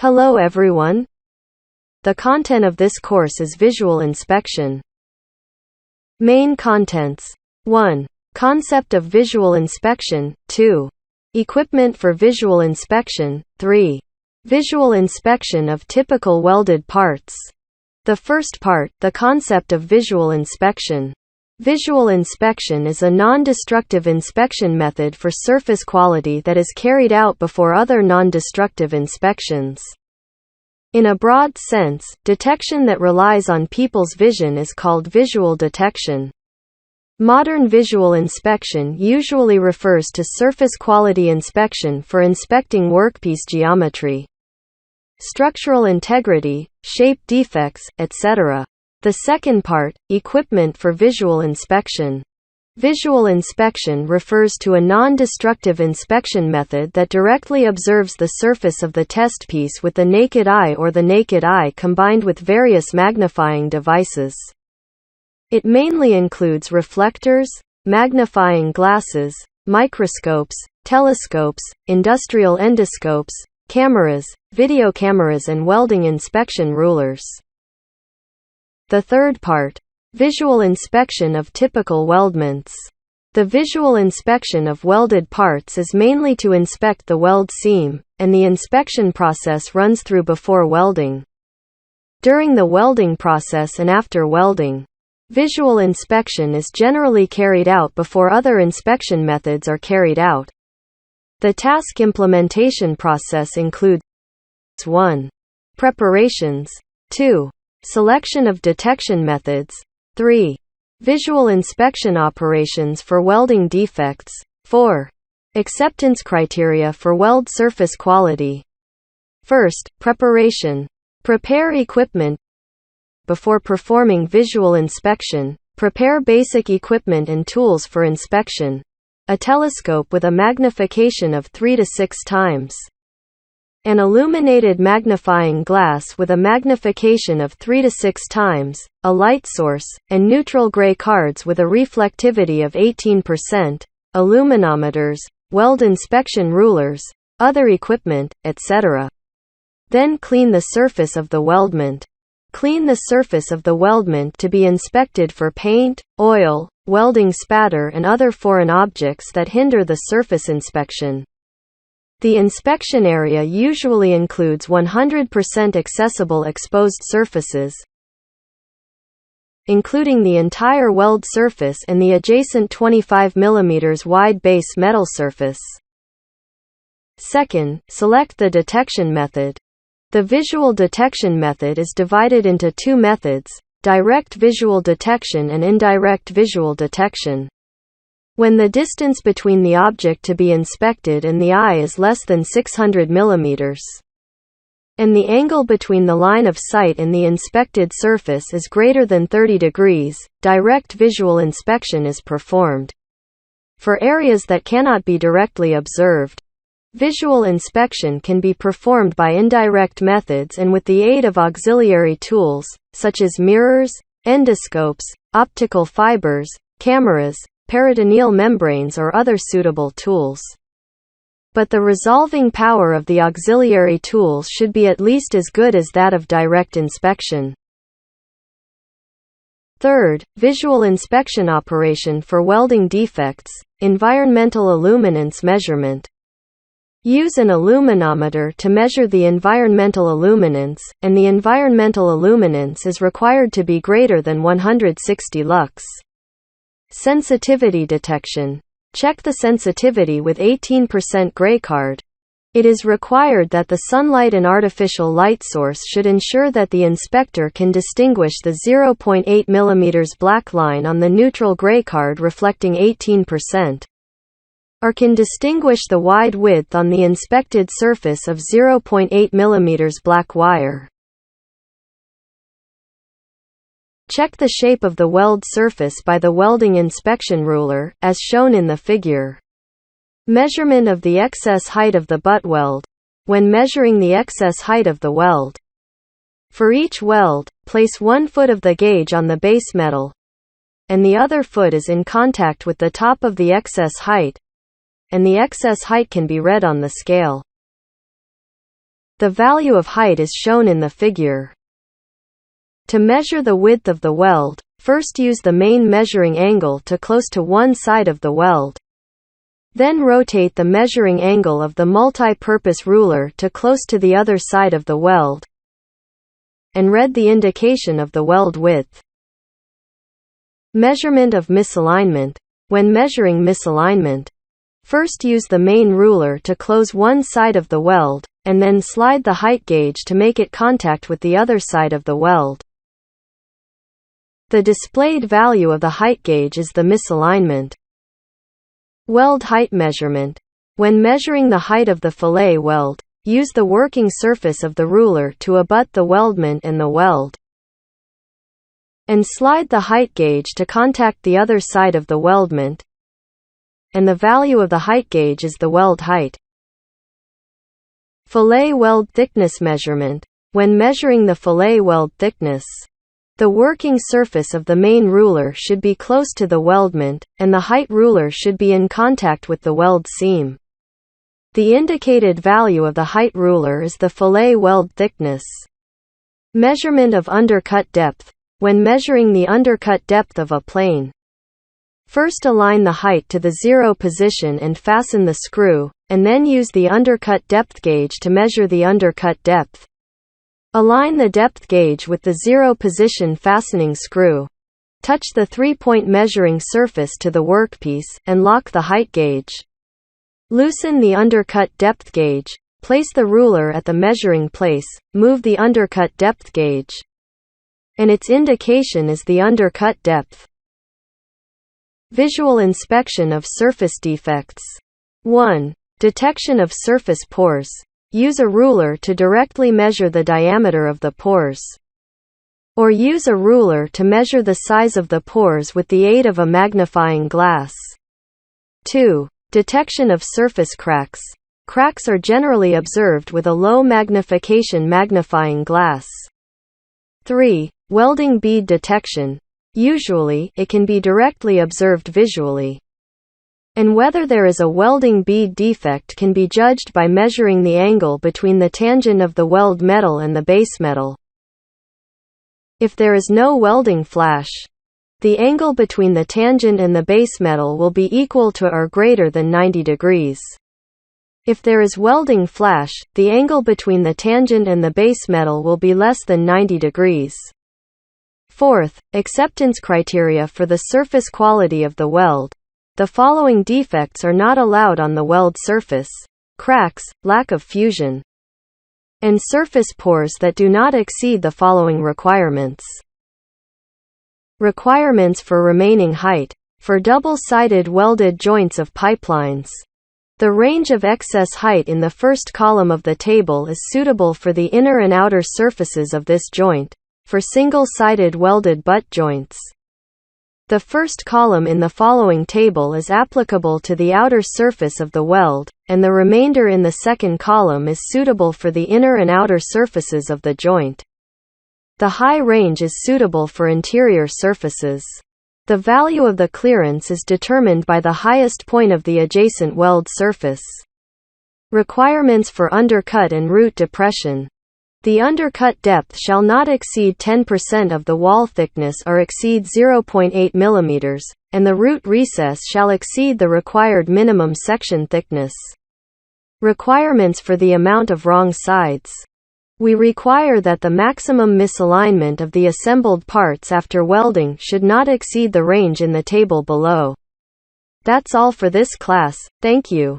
Hello everyone. The content of this course is visual inspection. Main contents. 1. Concept of visual inspection. 2. Equipment for visual inspection. 3. Visual inspection of typical welded parts. The first part, the concept of visual inspection. Visual inspection is a non-destructive inspection method for surface quality that is carried out before other non-destructive inspections. In a broad sense, detection that relies on people's vision is called visual detection. Modern visual inspection usually refers to surface quality inspection for inspecting workpiece geometry, structural integrity, shape defects, etc. The second part, equipment for visual inspection. Visual inspection refers to a non-destructive inspection method that directly observes the surface of the test piece with the naked eye or the naked eye combined with various magnifying devices. It mainly includes reflectors, magnifying glasses, microscopes, telescopes, industrial endoscopes, cameras, video cameras and welding inspection rulers. The third part, visual inspection of typical weldments. The visual inspection of welded parts is mainly to inspect the weld seam, and the inspection process runs through before welding, during the welding process and after welding. Visual inspection is generally carried out before other inspection methods are carried out. The task implementation process includes 1. Preparations. 2. Selection of detection methods. 3. Visual inspection operations for welding defects. 4. Acceptance criteria for weld surface quality. First, preparation. Prepare equipment. Before performing visual inspection, prepare basic equipment and tools for inspection. A telescope with a magnification of 3 to 6 times. An illuminated magnifying glass with a magnification of 3 to 6 times, a light source, and neutral gray cards with a reflectivity of 18%, illuminameters, weld inspection rulers, other equipment, etc. Then clean the surface of the weldment. Clean the surface of the weldment to be inspected for paint, oil, welding spatter and other foreign objects that hinder the surface inspection. The inspection area usually includes 100% accessible exposed surfaces, including the entire weld surface and the adjacent 25 mm wide base metal surface. Second, select the detection method. The visual detection method is divided into two methods: direct visual detection and indirect visual detection. When the distance between the object to be inspected and the eye is less than 600 mm, and the angle between the line of sight and the inspected surface is greater than 30 degrees, direct visual inspection is performed. For areas that cannot be directly observed, visual inspection can be performed by indirect methods and with the aid of auxiliary tools, such as mirrors, endoscopes, optical fibers, cameras, peritoneal membranes or other suitable tools. But the resolving power of the auxiliary tools should be at least as good as that of direct inspection. Third, visual inspection operation for welding defects, environmental illuminance measurement. Use an illuminameter to measure the environmental illuminance, and the environmental illuminance is required to be greater than 160 lux. Sensitivity detection. Check the sensitivity with 18% gray card. It is required that the sunlight and artificial light source should ensure that the inspector can distinguish the 0.8 mm black line on the neutral gray card reflecting 18%. Or can distinguish the wide width on the inspected surface of 0.8 mm black wire. Check the shape of the weld surface by the welding inspection ruler, as shown in the figure. Measurement of the excess height of the butt weld. When measuring the excess height of the weld, for each weld, place 1 foot of the gauge on the base metal, and the other foot is in contact with the top of the excess height, and the excess height can be read on the scale. The value of height is shown in the figure. To measure the width of the weld, first use the main measuring angle to close to one side of the weld. Then rotate the measuring angle of the multi-purpose ruler to close to the other side of the weld, and read the indication of the weld width. Measurement of misalignment. When measuring misalignment, first use the main ruler to close one side of the weld, and then slide the height gauge to make it contact with the other side of the weld. The displayed value of the height gauge is the misalignment. Weld height measurement. When measuring the height of the fillet weld, use the working surface of the ruler to abut the weldment and the weld, and slide the height gauge to contact the other side of the weldment, and the value of the height gauge is the weld height. Fillet weld thickness measurement. When measuring the fillet weld thickness, the working surface of the main ruler should be close to the weldment, and the height ruler should be in contact with the weld seam. The indicated value of the height ruler is the fillet weld thickness. Measurement of undercut depth. When measuring the undercut depth of a plane, first align the height to the 0 position and fasten the screw, and then use the undercut depth gauge to measure the undercut depth. Align the depth gauge with the 0 position fastening screw. Touch the 3-point measuring surface to the workpiece, and lock the height gauge. Loosen the undercut depth gauge. Place the ruler at the measuring place, move the undercut depth gauge, and its indication is the undercut depth. Visual inspection of surface defects. 1. Detection of surface pores. Use a ruler to directly measure the diameter of the pores, or use a ruler to measure the size of the pores with the aid of a magnifying glass. 2. Detection of surface cracks. Cracks are generally observed with a low magnification magnifying glass. 3. Welding bead detection. Usually, it can be directly observed visually, and whether there is a welding bead defect can be judged by measuring the angle between the tangent of the weld metal and the base metal. If there is no welding flash, the angle between the tangent and the base metal will be equal to or greater than 90 degrees. If there is welding flash, the angle between the tangent and the base metal will be less than 90 degrees. Fourth, acceptance criteria for the surface quality of the weld. The following defects are not allowed on the weld surface: cracks, lack of fusion, and surface pores that do not exceed the following requirements. Requirements for remaining height. For double-sided welded joints of pipelines, the range of excess height in the first column of the table is suitable for the inner and outer surfaces of this joint. For single-sided welded butt joints, the first column in the following table is applicable to the outer surface of the weld, and the remainder in the second column is suitable for the inner and outer surfaces of the joint. The high range is suitable for interior surfaces. The value of the clearance is determined by the highest point of the adjacent weld surface. Requirements for undercut and root depression. The undercut depth shall not exceed 10% of the wall thickness or exceed 0.8 mm, and the root recess shall exceed the required minimum section thickness. Requirements for the amount of wrong sides. We require that the maximum misalignment of the assembled parts after welding should not exceed the range in the table below. That's all for this class, thank you.